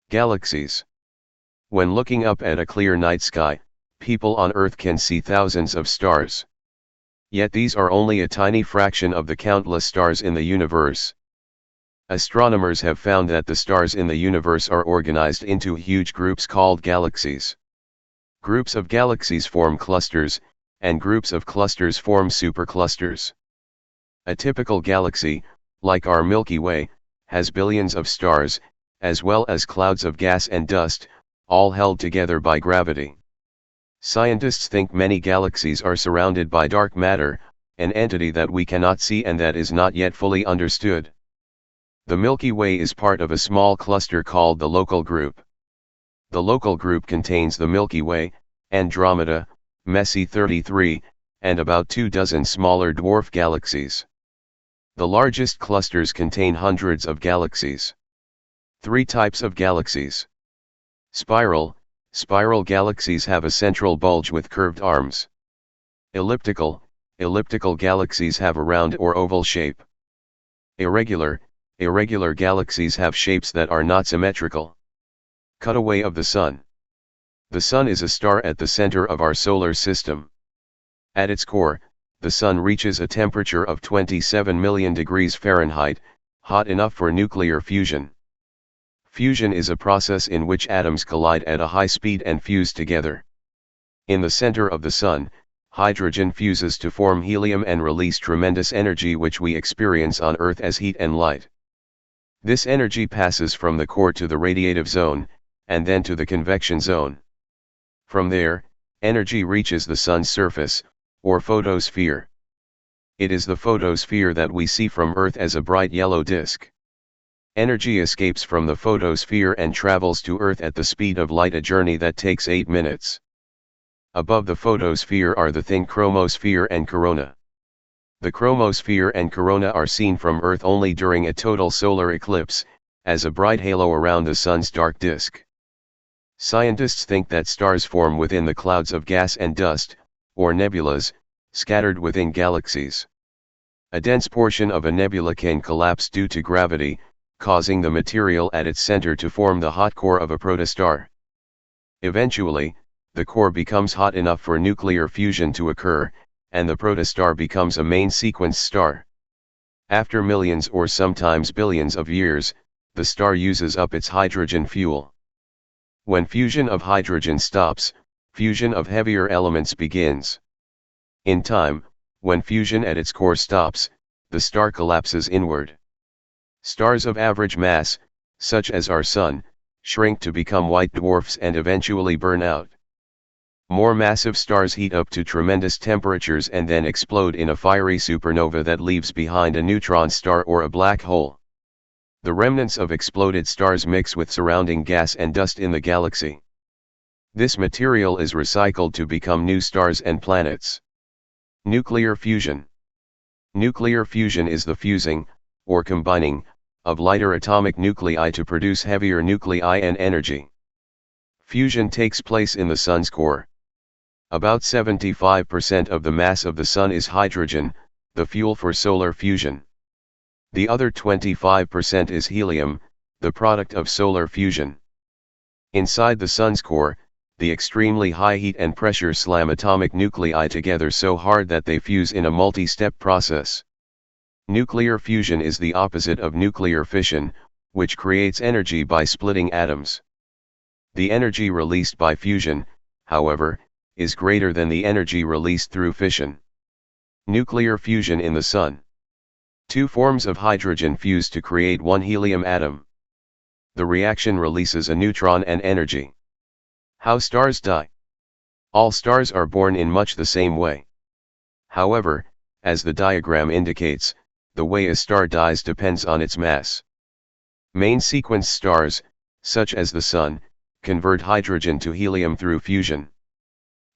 Galaxies. When looking up at a clear night sky, people on Earth can see thousands of stars. Yet these are only a tiny fraction of the countless stars in the universe. Astronomers have found that the stars in the universe are organized into huge groups called galaxies. Groups of galaxies form clusters, and groups of clusters form superclusters. A typical galaxy, like our Milky Way, has billions of stars, as well as clouds of gas and dust, all held together by gravity. Scientists think many galaxies are surrounded by dark matter, an entity that we cannot see and that is not yet fully understood. The Milky Way is part of a small cluster called the Local Group. The Local Group contains the Milky Way, Andromeda, Messier 33, and about 24 smaller dwarf galaxies. The largest clusters contain hundreds of galaxies. 3 types of galaxies. Spiral galaxies have a central bulge with curved arms. Elliptical galaxies have a round or oval shape. Irregular galaxies have shapes that are not symmetrical. Cutaway of the Sun. The Sun is a star at the center of our solar system. At its core, the Sun reaches a temperature of 27 million degrees Fahrenheit, hot enough for nuclear fusion. Fusion is a process in which atoms collide at a high speed and fuse together. In the center of the Sun, hydrogen fuses to form helium and release tremendous energy which we experience on Earth as heat and light. This energy passes from the core to the radiative zone, and then to the convection zone. From there, energy reaches the Sun's surface, or photosphere. It is the photosphere that we see from Earth as a bright yellow disk. Energy escapes from the photosphere and travels to Earth at the speed of light, a journey that takes 8 minutes. Above the photosphere are the thin chromosphere and corona. The chromosphere and corona are seen from Earth only during a total solar eclipse, as a bright halo around the Sun's dark disk. Scientists think that stars form within the clouds of gas and dust, or nebulas, scattered within galaxies. A dense portion of a nebula can collapse due to gravity, causing the material at its center to form the hot core of a protostar. Eventually, the core becomes hot enough for nuclear fusion to occur, and the protostar becomes a main sequence star. After millions or sometimes billions of years, the star uses up its hydrogen fuel. When fusion of hydrogen stops, fusion of heavier elements begins. In time, when fusion at its core stops, the star collapses inward. Stars of average mass, such as our Sun, shrink to become white dwarfs and eventually burn out. More massive stars heat up to tremendous temperatures and then explode in a fiery supernova that leaves behind a neutron star or a black hole. The remnants of exploded stars mix with surrounding gas and dust in the galaxy. This material is recycled to become new stars and planets. Nuclear fusion. Nuclear fusion is the fusing, or combining, of lighter atomic nuclei to produce heavier nuclei and energy. Fusion takes place in the Sun's core. About 75% of the mass of the Sun is hydrogen, the fuel for solar fusion. The other 25% is helium, the product of solar fusion. Inside the Sun's core, the extremely high heat and pressure slam atomic nuclei together so hard that they fuse in a multi-step process. Nuclear fusion is the opposite of nuclear fission, which creates energy by splitting atoms. The energy released by fusion, however, is greater than the energy released through fission. Nuclear fusion in the Sun. 2 forms of hydrogen fuse to create one helium atom. The reaction releases a neutron and energy. How stars die. All stars are born in much the same way. However, as the diagram indicates, the way a star dies depends on its mass. Main sequence stars, such as the Sun, convert hydrogen to helium through fusion.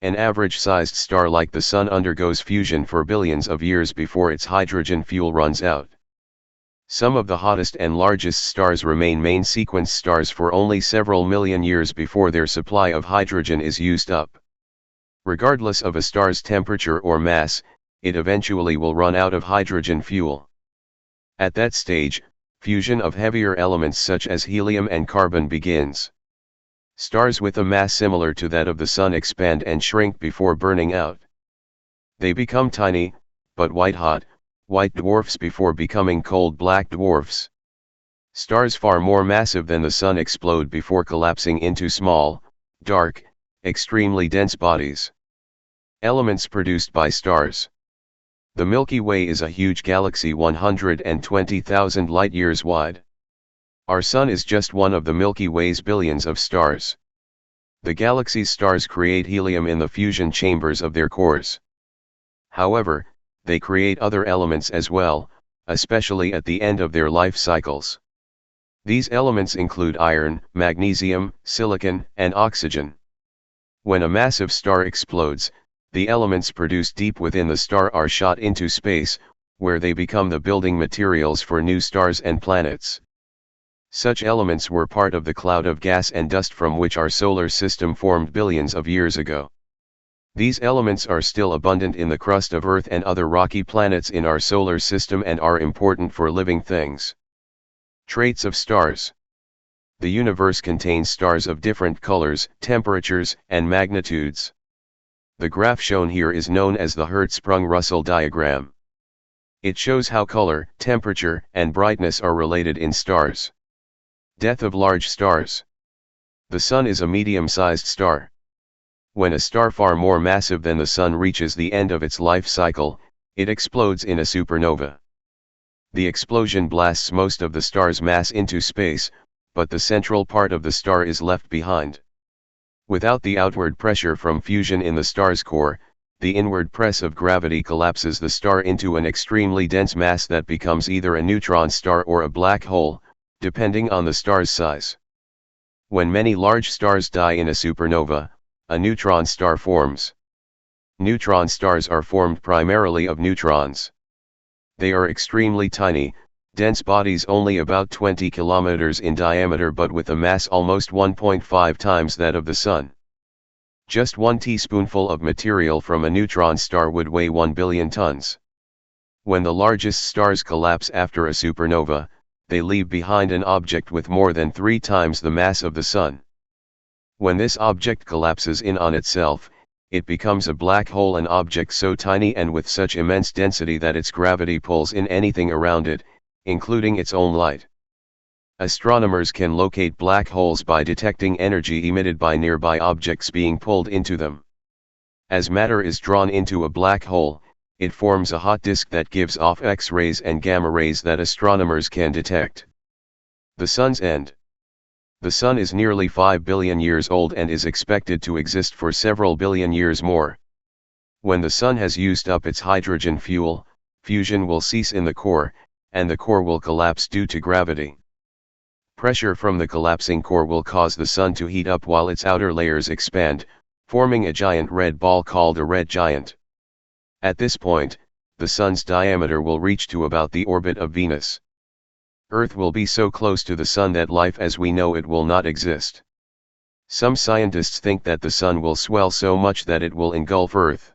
An average-sized star like the Sun undergoes fusion for billions of years before its hydrogen fuel runs out. Some of the hottest and largest stars remain main sequence stars for only several million years before their supply of hydrogen is used up. Regardless of a star's temperature or mass, it eventually will run out of hydrogen fuel. At that stage, fusion of heavier elements such as helium and carbon begins. Stars with a mass similar to that of the Sun expand and shrink before burning out. They become tiny, but white-hot, white dwarfs before becoming cold black dwarfs. Stars far more massive than the Sun explode before collapsing into small, dark, extremely dense bodies. Elements produced by stars. The Milky Way is a huge galaxy 120,000 light-years wide. Our Sun is just one of the Milky Way's billions of stars. The galaxy's stars create helium in the fusion chambers of their cores. However, they create other elements as well, especially at the end of their life cycles. These elements include iron, magnesium, silicon, and oxygen. When a massive star explodes, the elements produced deep within the star are shot into space, where they become the building materials for new stars and planets. Such elements were part of the cloud of gas and dust from which our solar system formed billions of years ago. These elements are still abundant in the crust of Earth and other rocky planets in our solar system and are important for living things. Traits of stars. The universe contains stars of different colors, temperatures, and magnitudes. The graph shown here is known as the Hertzsprung-Russell diagram. It shows how color, temperature, and brightness are related in stars. Death of large stars. The Sun is a medium-sized star. When a star far more massive than the Sun reaches the end of its life cycle, it explodes in a supernova. The explosion blasts most of the star's mass into space, but the central part of the star is left behind. Without the outward pressure from fusion in the star's core, the inward press of gravity collapses the star into an extremely dense mass that becomes either a neutron star or a black hole, depending on the star's size. When many large stars die in a supernova, a neutron star forms. Neutron stars are formed primarily of neutrons. They are extremely tiny, dense bodies only about 20 kilometers in diameter but with a mass almost 1.5 times that of the Sun. Just 1 teaspoonful of material from a neutron star would weigh 1 billion tons. When the largest stars collapse after a supernova, they leave behind an object with more than 3 times the mass of the Sun. When this object collapses in on itself, it becomes a black hole, an object so tiny and with such immense density that its gravity pulls in anything around it, including its own light. Astronomers can locate black holes by detecting energy emitted by nearby objects being pulled into them. As matter is drawn into a black hole, it forms a hot disk that gives off X-rays and gamma rays that astronomers can detect. The Sun's end. The Sun is nearly 5 billion years old and is expected to exist for several billion years more. When the Sun has used up its hydrogen fuel, fusion will cease in the core, and the core will collapse due to gravity. Pressure from the collapsing core will cause the Sun to heat up while its outer layers expand, forming a giant red ball called a red giant. At this point, the Sun's diameter will reach to about the orbit of Venus. Earth will be so close to the Sun that life as we know it will not exist. Some scientists think that the Sun will swell so much that it will engulf Earth.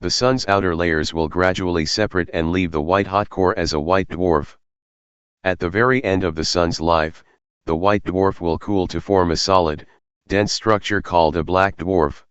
The Sun's outer layers will gradually separate and leave the white-hot core as a white dwarf. At the very end of the Sun's life, the white dwarf will cool to form a solid, dense structure called a black dwarf.